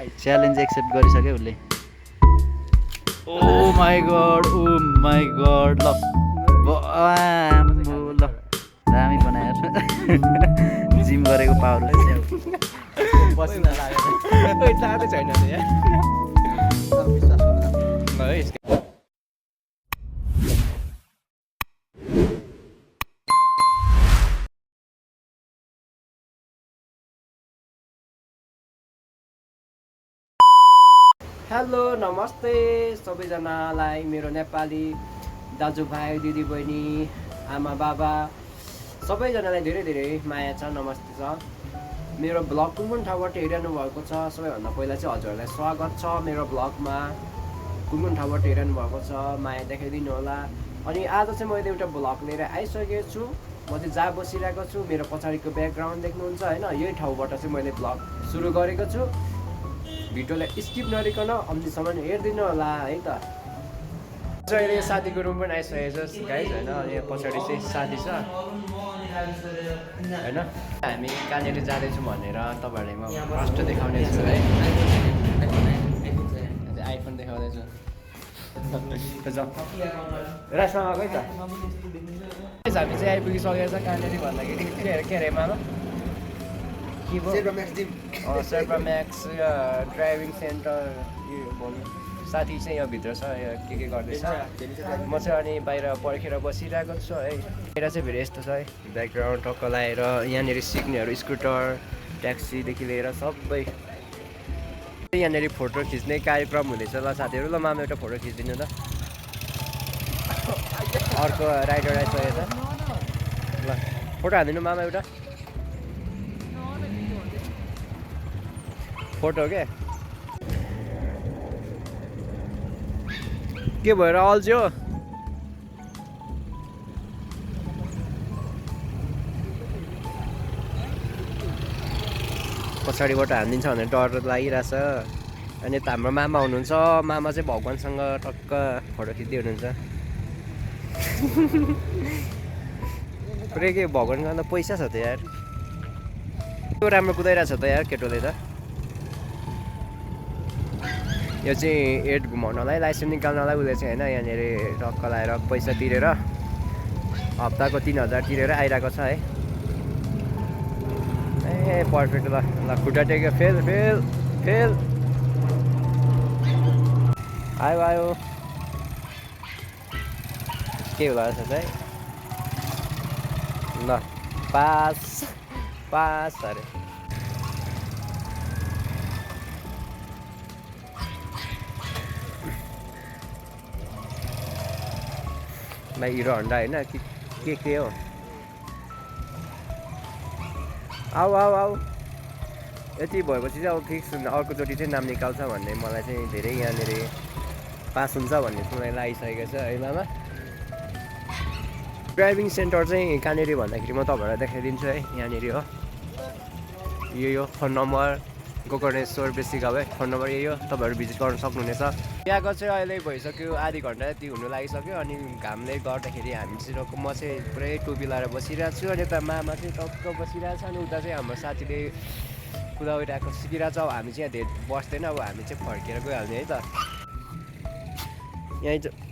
challenge accept गरिसक्यो उसले ओ my God ल ल दामी बनाएर जिम गरेको पावर पसिना लागेको जाँदै छैन हेलो नमस्ते सबैजनालाई मेरो नेपाली दाजुभाइ दिदीबहिनी आमा बाबा सबैजनालाई धेरै धेरै माया छ नमस्ते छ मेरो ब्लग कुन कुन ठाउँबाट हेरिरहनु भएको छ सबैभन्दा पहिला चाहिँ हजुरहरूलाई स्वागत छ मेरो ब्लगमा कुन कुन ठाउँबाट हेरिरहनु भएको छ माया देखाइदिनु होला अनि आज चाहिँ मैले एउटा ब्लग लिएर आइसकेको छु म चाहिँ जहाँ बसिरहेको छु मेरो पछाडिको ब्याकग्राउन्ड देख्नुहुन्छ होइन यही ठाउँबाट चाहिँ मैले ब्लग सुरु गरेको छु भिडियोलाई स्किप नगरिकन अन्तिमसम्म हेरिदिनु होला है त अहिले साथीको रुम पनि आइसकेको छ गाइज होइन यहाँ पछाडि चाहिँ साथी छ होइन हामी कहाँनिर जाँदैछौँ भनेर तपाईँहरूलाई म फर्स्ट देखाउने छु है आइफोन देखाउँदैछु रासमा गयो त हामी चाहिँ आइपुगिसकेको छ कहाँनिर भन्दाखेरि के अरे मामा शेर्पा म्याक्स ड्राइभिङ सेन्टर साथी चाहिँ यहाँभित्र छ के गर्दैछ म चाहिँ अनि बाहिर पर्खेर बसिरहेको छु है बाहिर चाहिँ फेरि यस्तो छ है ब्याकग्राउन्ड टक्क लगाएर यहाँनिर सिक्नेहरू स्कुटर ट्याक्सीदेखि लिएर सबै यहाँनिर फोटो खिच्ने कार्यक्रम हुँदैछ ल साथीहरू ल मामा एउटा फोटो खिचिदिनु त अर्को राइडर आइसकेको छ ल फोटो हालिदिनु मामा एउटा फोटो के भएर अल्झ्यो पछाडिबाट हानिदिन्छ भने डर लागिरहेछ अनि हाम्रो मामा हुनुहुन्छ मामा चाहिँ भगवान्सँग टक्क फोटो खिच्दै हुनुहुन्छ पुरै के भगवान्सँग त पैसा छ त यार त्यो राम्रो कुदाइरहेछ त यार केटोले त यो चाहिँ एड घुमाउनलाई लाइसेन्स निकाल्नलाई उसले चाहिँ होइन यहाँनिर टक्क लगाएर पैसा तिरेर हप्ताको 3000 तिरेर आइरहेको छ है ए पर्फेक्ट ल ल खुट्टा टेक्यो फेल फेल फेल आयो आयो के होला जस्तो चाहिँ ल पास पास अरे भाइ हिरो हन्डा होइन के हो आऊ आऊ आऊ यति भएपछि चाहिँ अब फिक्स अर्कोचोटि चाहिँ नाम निकाल्छ भन्ने मलाई चाहिँ धेरै यहाँनिर पास हुन्छ भन्ने मलाई लागिसकेको छ है मामा ड्राइभिङ सेन्टर चाहिँ कहाँनिर भन्दाखेरि म तपाईँहरूलाई देखाइदिन्छु है यहाँनिर हो यो फोन नम्बर गोकर्णेश्वर बेसी गाउँ है फोन नम्बर यही हो तपाईँहरू भिजिट गर्न सक्नुहुनेछ यहाँको चाहिँ अहिले भइसक्यो आधी घन्टा जति हुनु लागिसक्यो अनि घामले गर्दाखेरि हामी चाहिँ म चाहिँ पुरै टोपी लगाएर बसिरहेको छु अनि यता मामा चाहिँ टक्क बसिरहेको छ अनि उता चाहिँ हाम्रो साथीले कुदाइरहेको सिकिरहेको छ अब हामी चाहिँ यहाँ धेरै बस्दैन अब हामी चाहिँ फर्केर गइहाल्ने है त यहीँ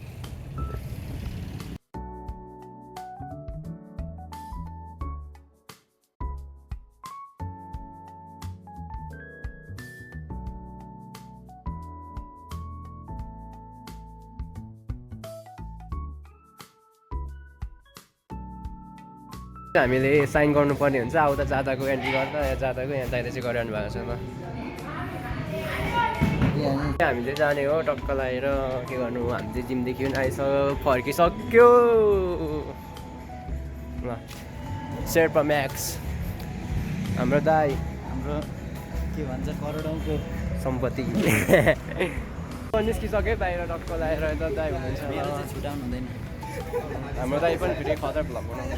हामीले साइन गर्नुपर्ने हुन्छ आउँदा जाँदाको एन्ट्री गर्दा यहाँ जाँदाको यहाँ दाइले चाहिँ गरिरहनु भएको छ ल हामीले जाने हो टक्क लगाएर के गर्नु हामी चाहिँ जिमदेखि पनि आइसक्यो फर्किसक्यो ल शेर्पा म्याक्स हाम्रो दाइ हाम्रो के भन्छ करोडौँको सम्पत्ति निस्किसक्यो बाहिर टक्क लगाएर यता दाइ हुनुहुन्छ छुटाउनु हुँदैन हाम्रो दाइ पनि फेरि खतर भ्लग बनाउनु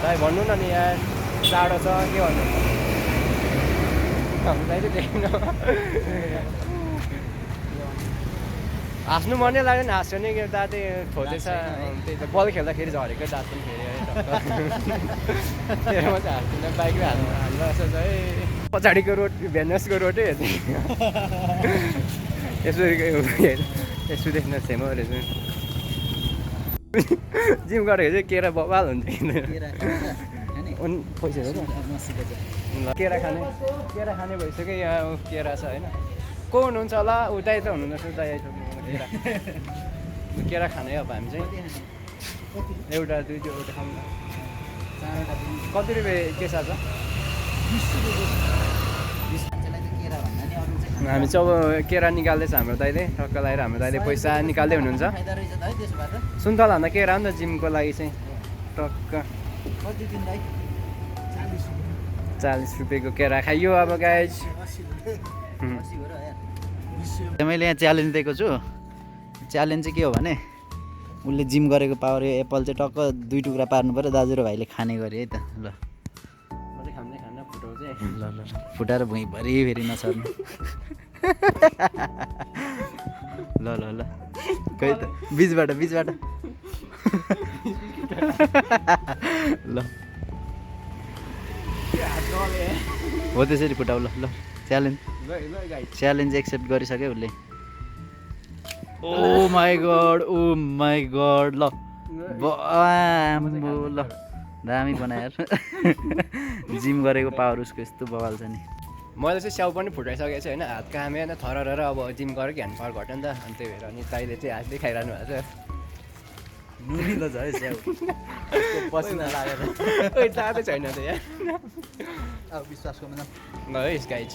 दाइ भन्नु न नि यार टाढो छ के भन्नु हाम्रो दाइ चाहिँ देख्न हाँस्नु मनै लाग्यो नि हाँस्यो नि दाँते खोजेछ त्यही त बल खेल्दाखेरि झरेको दाँत पनि फेरि है म चाहिँ हाँस्दिनँ बाइकमै हाल्नु जस्तो छ है पछाडिको रोड भेनसको रोडै हेर्दै यसो देख्न सेम रहेछ जिम गरेको चाहिँ केरा बबाल हुन्छ पैसा हो केरा खाने भइसक्यो यहाँ केरा छ होइन को हुनुहुन्छ होला उतै त हुनुहुन्छ उतै आइसक्नु केरा खाने अब हामी चाहिँ एउटा दुई एउटा खानु कति रुपियाँ केसा छ हामी चाहिँ अब केरा निकाल्दैछ हाम्रो दाइले टक्क लगाएर हाम्रो दाइले पैसा निकाल्दै हुनुहुन्छ सुन्तला भन्दा केरा हो नि त जिमको लागि चाहिँ टक्क 40 रुपियाँको केरा खाइयो अब गाइज मैले यहाँ च्यालेन्ज दिएको छु च्यालेन्ज चाहिँ के हो भने उसले जिम गरेको पावर यो एप्पल चाहिँ टक्क 2 टुक्रा पार्नु पऱ्यो दाजु र भाइले खाने गरे है त ल ल ल फुटाएर भुइँभरि फेरि नसर्नु ल ल ल खै त बिचबाट ल हो त्यसरी फुटाउ ल ल च्यालेन्ज एक्सेप्ट गरिसक्यो उसले ओ माई गड ल ल दामी बनाएर जिम गरेको पावर उसको यस्तो बवाल छ नि मैले चाहिँ स्याउ पनि फुटाइसकेको छु होइन हात कामे होइन थरर अब जिम गरेर ह्यान्ड पावर घट्यो नि त अनि त्यही भएर अनि ताईले चाहिँ हातले खाइरहनु भएको छ नुनी त छ है स्याउ पसिना लागेर ओइ तातै छैन त यहाँ अब विश्वास गर्नु ल है गाइज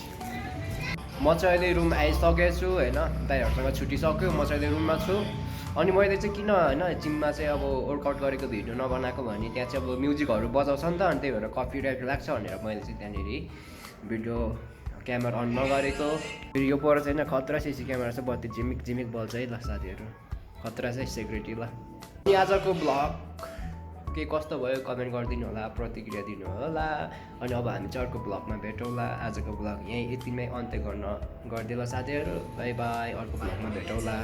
म चाहिँ अहिले रुम आइसकेको छु होइन दाइहरूसँग छुटिसक्यो म चाहिँ अहिले रुममा छु अनि मैले चाहिँ किन होइन जिममा चाहिँ अब वर्कआउट गरेको भिडियो नबनाएको भने त्यहाँ चाहिँ अब म्युजिकहरू बजाउँछ नि त अनि त्यही भएर कपिराइट लाग्छ भनेर मैले चाहिँ त्यहाँनिर भिडियो क्यामेरा अन नगरेको फेरि यो पर चाहिँ खतरा सिसी क्यामेरा चाहिँ बत्ती झिमिक बल्छ है ल साथीहरू खतरा चाहिँ सेक्युरिटी ल अनि आजको ब्लग के कस्तो भयो कमेन्ट गरिदिनु होला प्रतिक्रिया दिनु होला अनि अब हामी चाहिँ अर्को ब्लगमा भेटौँला आजको ब्लग यहीँ यतिमै अन्त्य गरिदिनु ल साथीहरू बाई बाई अर्को ब्लगमा भेटौँला